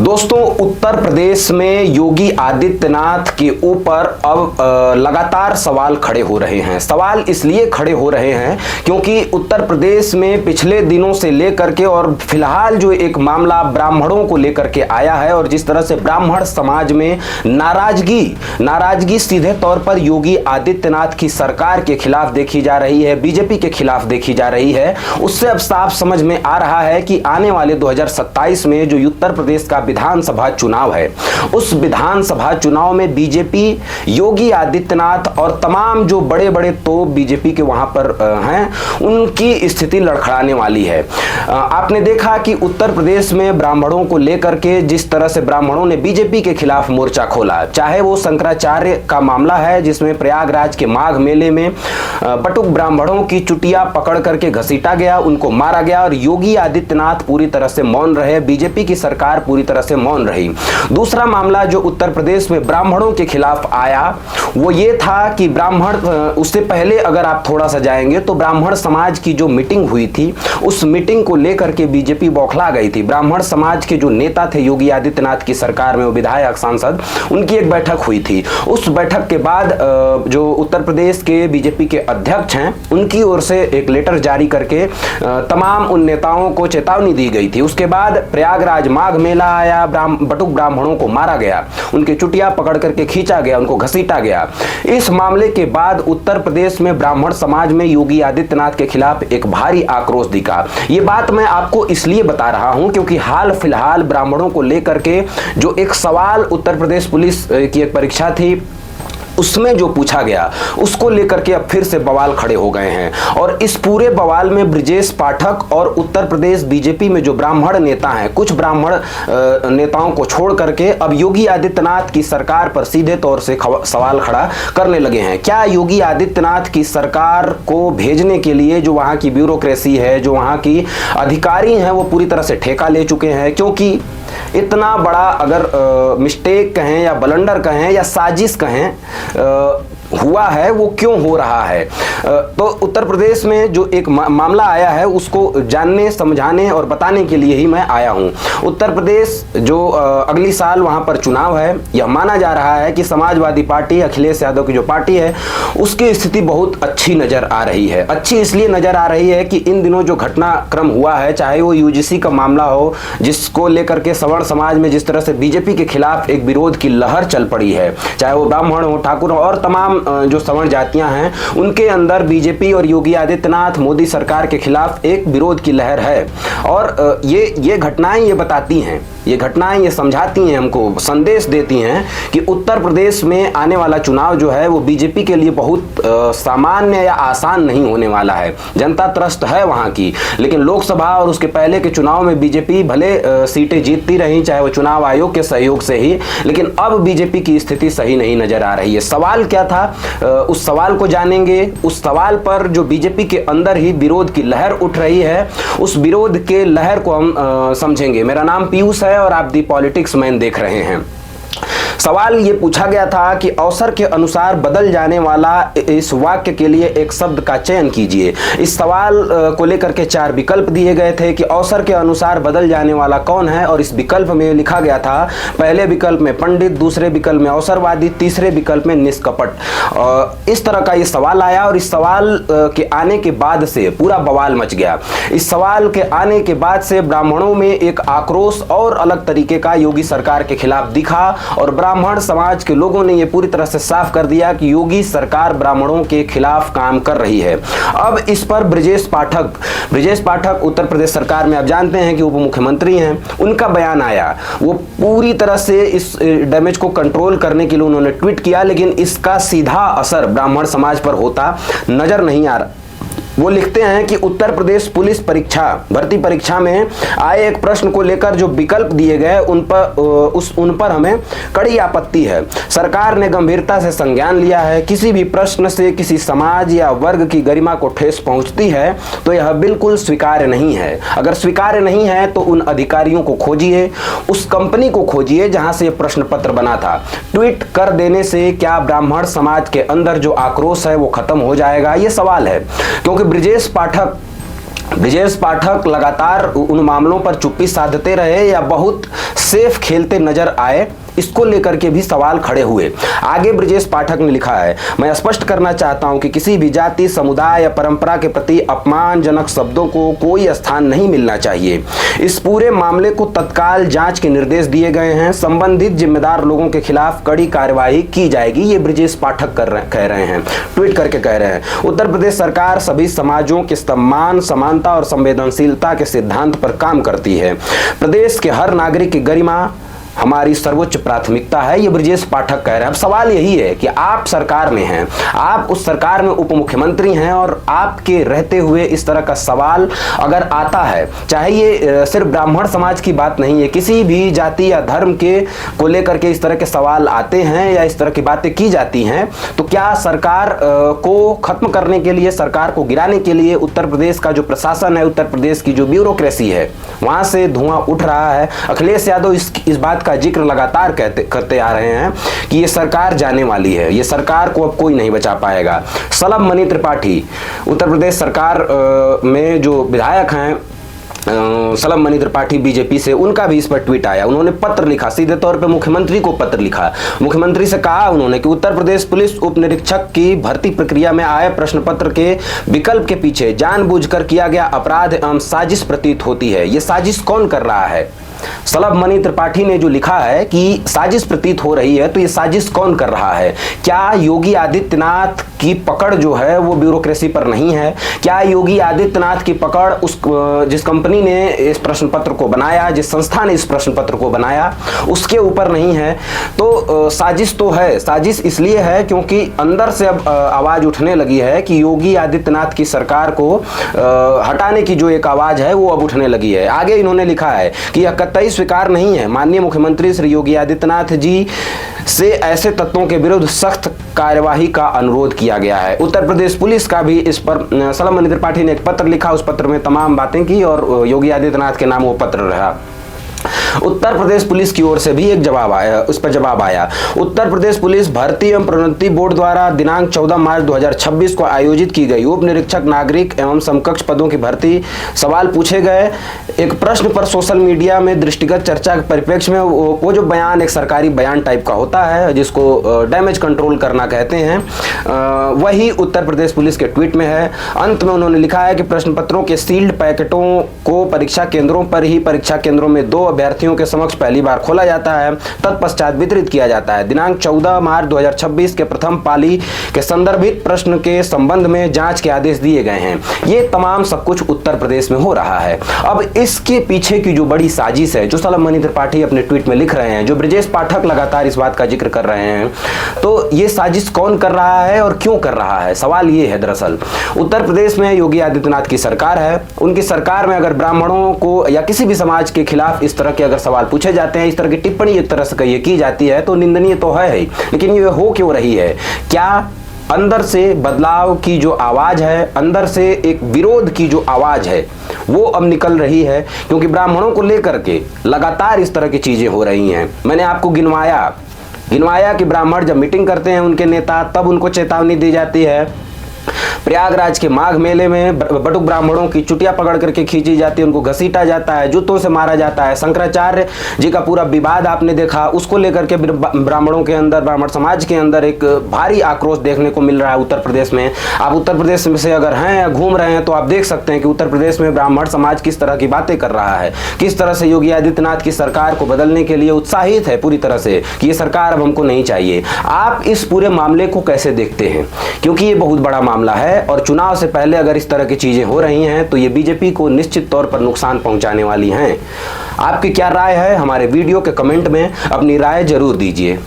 दोस्तों, उत्तर प्रदेश में योगी आदित्यनाथ के ऊपर अब लगातार सवाल खड़े हो रहे हैं। सवाल इसलिए खड़े हो रहे हैं क्योंकि उत्तर प्रदेश में पिछले दिनों से लेकर के और फिलहाल जो एक मामला ब्राह्मणों को लेकर के आया है और जिस तरह से ब्राह्मण समाज में नाराजगी सीधे तौर पर योगी आदित्यनाथ की सरकार के खिलाफ देखी जा रही है, बीजेपी के खिलाफ देखी जा रही है, उससे अब साफ समझ में आ रहा है कि आने वाले 2027 में जो उत्तर प्रदेश का विधानसभा चुनाव है, उस विधानसभा चुनाव में बीजेपी योगी आदित्यनाथ और तमाम जो बड़े बड़े तोप बीजेपी के वहां पर हैं, उनकी स्थिति लड़खड़ाने वाली है। आपने देखा कि उत्तर प्रदेश में ब्राह्मणों को लेकर के जिस तरह से ब्राह्मणों ने बीजेपी के खिलाफ मोर्चा खोला, चाहे वो शंकराचार्य का मामला है जिसमें प्रयागराज के माघ मेले में बटुक ब्राह्मणों की चुटिया पकड़ करके घसीटा गया, उनको मारा गया और योगी आदित्यनाथ पूरी तरह से मौन रहे, बीजेपी की सरकार पूरी तरह से मौन रही। दूसरा मामला जो उत्तर प्रदेश में ब्राह्मणों के खिलाफ आया वो ये था कि ब्राह्मण, उससे पहले अगर आप थोड़ा सा जाएंगे तो ब्राह्मण समाज की जो मीटिंग हुई थी, उस मीटिंग को लेकर के बीजेपी बौखला गई थी। ब्राह्मण समाज के जो नेता थे योगी आदित्यनाथ की सरकार में, वो विधायक सांसद, उनकी एक बैठक हुई थी। उस बैठक के बाद जो उत्तर प्रदेश के बीजेपी के अध्यक्ष हैं, उनकी ओर से एक लेटर जारी करके तमाम उन नेताओं को चेतावनी दी गई थी। उसके बाद प्रयागराज माघ मेला आया, बटुक ब्राह्मणों को मारा गया, उनके चुटिया पकड़ करके खींचा गया, उनको घसीटा गया। इस मामले के बाद उत्तर प्रदेश में ब्राह्मण समाज में योगी आदित्यनाथ के खिलाफ एक भारी आक्रोश दिखा। ये बात मैं आपको इसलिए बता रहा हूं क्योंकि हाल फिलहाल ब्राह्मणों को लेकर के जो एक सवाल उत्तर प्रदेश पुलिस की एक परीक्षा थी उसमें जो पूछा गया, उसको लेकर के अब फिर से बवाल खड़े हो गए हैं। और इस पूरे बवाल में ब्रजेश पाठक और उत्तर प्रदेश बीजेपी में जो ब्राह्मण नेता हैं, कुछ ब्राह्मण नेताओं को छोड़ करके अब योगी आदित्यनाथ की सरकार पर सीधे तौर से सवाल खड़ा करने लगे हैं। क्या योगी आदित्यनाथ की सरकार को भेजने के लिए जो वहां की ब्यूरोक्रेसी है, जो वहां की अधिकारी हैं, वो पूरी तरह से ठेका ले चुके हैं? क्योंकि इतना बड़ा अगर मिस्टेक कहें या ब्लंडर कहें या साजिश कहें हुआ है, वो क्यों हो रहा है? तो उत्तर प्रदेश में जो एक मामला आया है उसको जानने, समझाने और बताने के लिए ही मैं आया हूं। उत्तर प्रदेश जो अगली साल वहां पर चुनाव है, यह माना जा रहा है कि समाजवादी पार्टी, अखिलेश यादव की जो पार्टी है, उसकी स्थिति बहुत अच्छी नजर आ रही है। अच्छी इसलिए नजर आ रही है कि इन दिनों जो घटनाक्रम हुआ है, चाहे वो यूजीसी का मामला हो जिसको लेकर के सवर्ण समाज में जिस तरह से बीजेपी के खिलाफ एक विरोध की लहर चल पड़ी है, चाहे वो ब्राह्मण हो, ठाकुर हो और तमाम जो सवर्ण जातियां हैं, उनके अंदर बीजेपी और योगी आदित्यनाथ मोदी सरकार के खिलाफ एक विरोध की लहर है। और ये घटनाएं ये बताती हैं, ये घटनाएं ये समझाती हैं, हमको संदेश देती हैं कि उत्तर प्रदेश में आने वाला चुनाव जो है वो बीजेपी के लिए बहुत सामान्य या आसान नहीं होने वाला है। जनता त्रस्त है वहां की, लेकिन लोकसभा और उसके पहले के चुनाव में बीजेपी भले सीटें जीतती रही, चाहे वो चुनाव आयोग के सहयोग से ही, लेकिन अब बीजेपी की स्थिति सही नहीं नजर आ रही है। सवाल क्या था, उस सवाल को जानेंगे। उस सवाल पर जो बीजेपी के अंदर ही विरोध की लहर उठ रही है, उस विरोध के लहर को हम समझेंगे। मेरा नाम पीयूष है और आप दी पॉलिटिक्स मैन देख रहे हैं। सवाल ये पूछा गया था कि अवसर के अनुसार बदल जाने वाला इस वाक्य के लिए एक शब्द का चयन कीजिए। इस सवाल को लेकर के 4 विकल्प दिए गए थे कि अवसर के अनुसार बदल जाने वाला कौन है, और इस विकल्प में लिखा गया था, पहले विकल्प में पंडित, दूसरे विकल्प में अवसरवादी, तीसरे विकल्प में निष्कपट। इस तरह का ये सवाल आया और इस सवाल के आने के बाद से पूरा बवाल मच गया। इस सवाल के आने के बाद से ब्राह्मणों में एक आक्रोश और अलग तरीके का योगी सरकार के खिलाफ दिखा और ब्राह्मण समाज के लोगों ने यह पूरी तरह से साफ कर दिया कि योगी सरकार ब्राह्मणों के खिलाफ काम कर रही है। अब इस पर ब्रजेश पाठक उत्तर प्रदेश सरकार में आप जानते हैं कि उप मुख्यमंत्री हैं, उनका बयान आया। वो पूरी तरह से इस डैमेज को कंट्रोल करने के लिए उन्होंने ट्वीट किया, लेकिन इसका सीधा असर ब्राह्मण समाज पर होता नजर नहीं आ रहा। वो लिखते हैं कि उत्तर प्रदेश पुलिस भर्ती परीक्षा में आए एक प्रश्न को लेकर जो विकल्प दिए गए उन पर हमें कड़ी आपत्ति है। सरकार ने गंभीरता से संज्ञान लिया है। किसी भी प्रश्न से किसी समाज या वर्ग की गरिमा को ठेस पहुंचती है तो यह बिल्कुल स्वीकार्य नहीं है। अगर स्वीकार्य नहीं है तो उन अधिकारियों को खोजिए, उस कंपनी को खोजिए जहां से यह प्रश्न पत्र बना था। ट्वीट कर देने से क्या ब्राह्मण समाज के अंदर जो आक्रोश है वो खत्म हो जाएगा? ये सवाल है, क्योंकि ब्रजेश पाठक ब्रजेश पाठक लगातार उन मामलों पर चुप्पी साधते रहे या बहुत सेफ खेलते नजर आए, इसको लेकर के भी सवाल खड़े हुए। आगे ब्रजेश पाठक ने लिखा है, मैं स्पष्ट करना चाहता हूं कि किसी भी जाति, समुदाय या परंपरा के प्रति अपमानजनक शब्दों को कोई स्थान नहीं मिलना चाहिए। इस पूरे मामले को तत्काल जांच के निर्देश दिए गए हैं। संबंधित जिम्मेदार लोगों के खिलाफ कड़ी कार्रवाई की जाएगी, ये ब्रजेश पाठक कह रहे हैं, ट्वीट करके कह रहे हैं। उत्तर प्रदेश सरकार सभी समाजों के सम्मान, समानता और संवेदनशीलता के सिद्धांत पर काम करती है। प्रदेश के हर नागरिक की गरिमा हमारी सर्वोच्च प्राथमिकता है, ये ब्रजेश पाठक कह रहे हैं। अब सवाल यही है कि आप सरकार में हैं, आप उस सरकार में उप मुख्यमंत्री हैं और आपके रहते हुए इस तरह का सवाल अगर आता है, चाहे ये सिर्फ ब्राह्मण समाज की बात नहीं है, किसी भी जाति या धर्म के को लेकर के इस तरह के सवाल आते हैं या इस तरह की बातें की जाती हैं, तो क्या सरकार को खत्म करने के लिए, सरकार को गिराने के लिए उत्तर प्रदेश का जो प्रशासन है, उत्तर प्रदेश की जो ब्यूरोक्रेसी है, वहां से धुआं उठ रहा है। अखिलेश यादव इस बात का जिक्र लगातार करते आ रहे हैं कि ये सरकार जाने वाली है, ये सरकार को अब कोई नहीं बचा पाएगा। सलभ मणि त्रिपाठी उत्तर प्रदेश सरकार में जो विधायक हैं, सलभ मणि त्रिपाठी बीजेपी से, उनका भी इस पर ट्वीट आया। उन्होंने पत्र लिखा, सीधे तौर पे मुख्यमंत्री को पत्र लिखा। मुख्यमंत्री से कहा उन्होंने कि उत्तर प्रदेश पुलिस उप निरीक्षक की भर्ती प्रक्रिया में आए प्रश्न पत्र के विकल्प के पीछे जानबूझकर किया गया अपराध एवं साजिश प्रतीत होती है। ये साजिश कौन कर रहा है? सलभ मणि त्रिपाठी ने जो लिखा है कि साजिश प्रतीत हो रही है, तो ये साजिश कौन कर रहा है? क्या योगी आदित्यनाथ की पकड़ जो है वो ब्यूरोक्रेसी पर नहीं है? क्या योगी आदित्यनाथ की पकड़ उस जिस कंपनी ने इस प्रश्न पत्र को बनाया, जिस संस्था ने इस प्रश्न पत्र को बनाया, उसके ऊपर नहीं है? तो साजिश तो है। साजिश इसलिए है क्योंकि अंदर से अब आवाज उठने लगी है कि योगी आदित्यनाथ की सरकार को हटाने की जो एक आवाज है वो अब उठने लगी है। आगे इन्होंने लिखा है कि यह कतई स्वीकार नहीं है। माननीय मुख्यमंत्री श्री योगी आदित्यनाथ जी से ऐसे तत्वों के विरुद्ध सख्त कार्यवाही का अनुरोध किया गया है। उत्तर प्रदेश पुलिस का भी इस पर सलभ मणि त्रिपाठी ने एक पत्र लिखा, उस पत्र में तमाम बातें की और योगी आदित्यनाथ के नाम वो पत्र रहा। उत्तर प्रदेश पुलिस की ओर से भी एक जवाब आया, उस पर जवाब आया। उत्तर प्रदेश पुलिस भर्ती एवं प्रोन्नति बोर्ड द्वारा दिनांक 14 मार्च 2026 को आयोजित की गई उप निरीक्षक नागरिक एवं समकक्ष पदों की भर्ती सवाल पूछे गए एक प्रश्न पर सोशल मीडिया में दृष्टिगत चर्चा के परिप्रेक्ष्य में वो जो बयान एक सरकारी बयान टाइप का होता है, जिसको डैमेज कंट्रोल करना कहते हैं, वही उत्तर प्रदेश पुलिस के ट्वीट में है। अंत में उन्होंने लिखा है कि प्रश्न पत्रों के सील्ड पैकेटों को परीक्षा केंद्रों पर ही परीक्षा केंद्रों में 2 अभ्यर्थियों के समक्ष पहली बार खोला जाता है, तत्पश्चात वितरित किया जाता है। दिनांक 14 मार्च 2026 के प्रथम पाली के संदर्भित प्रश्न के संबंध में जांच के आदेश दिए गए हैं। ये तमाम सब कुछ उत्तर प्रदेश में हो रहा है। अब इसके पीछे की जो बड़ी साजिश है, जो सलभ मणि त्रिपाठी अपने ट्वीट में लिख रहे हैं, जो ब्रजेश पाठक लगातार इस बात का जिक्र कर रहे हैं, तो ये साजिश कौन कर रहा है और क्यों कर रहा है? सवाल ये है, दरअसल उत्तर प्रदेश में योगी आदित्यनाथ की सरकार है। उनकी सरकार में अगर ब्राह्मणों को या किसी भी समाज के खिलाफ इस तरह के अगर सवाल पूछे जाते हैं, इस तरह की टिप्पणी एक तरह से की जाती है, तो निंदनीय तो है ही, लेकिन ये हो क्यों रही है? क्या अंदर से बदलाव की जो आवाज है, अंदर से एक विरोध की जो आवाज है, वो अब निकल रही है? क्योंकि ब्राह्मणों को लेकर के लगातार इस तरह की चीजें हो रही हैं। मैंने आपको गिनवाया कि ब्राह्मण जब मीटिंग करते हैं उनके नेता, तब उनको चेतावनी दी जाती है। प्रयागराज के माघ मेले में बटुक ब्राह्मणों की चुटिया पकड़ करके खींची जाती है, उनको घसीटा जाता है, जूतों से मारा जाता है। शंकराचार्य जी का पूरा विवाद आपने देखा, उसको लेकर के ब्राह्मणों के अंदर, ब्राह्मण समाज के अंदर एक भारी आक्रोश देखने को मिल रहा है उत्तर प्रदेश में। आप उत्तर प्रदेश में से अगर हैं या घूम रहे हैं तो आप देख सकते हैं कि उत्तर प्रदेश में ब्राह्मण समाज किस तरह की बातें कर रहा है, किस तरह से योगी आदित्यनाथ की सरकार को बदलने के लिए उत्साहित है पूरी तरह से कि ये सरकार अब हमको नहीं चाहिए। आप इस पूरे मामले को कैसे देखते हैं? क्योंकि ये बहुत बड़ा मामला है और चुनाव से पहले अगर इस तरह की चीजें हो रही हैं तो ये बीजेपी को निश्चित तौर पर नुकसान पहुंचाने वाली हैं। आपकी क्या राय है? हमारे वीडियो के कमेंट में अपनी राय जरूर दीजिए।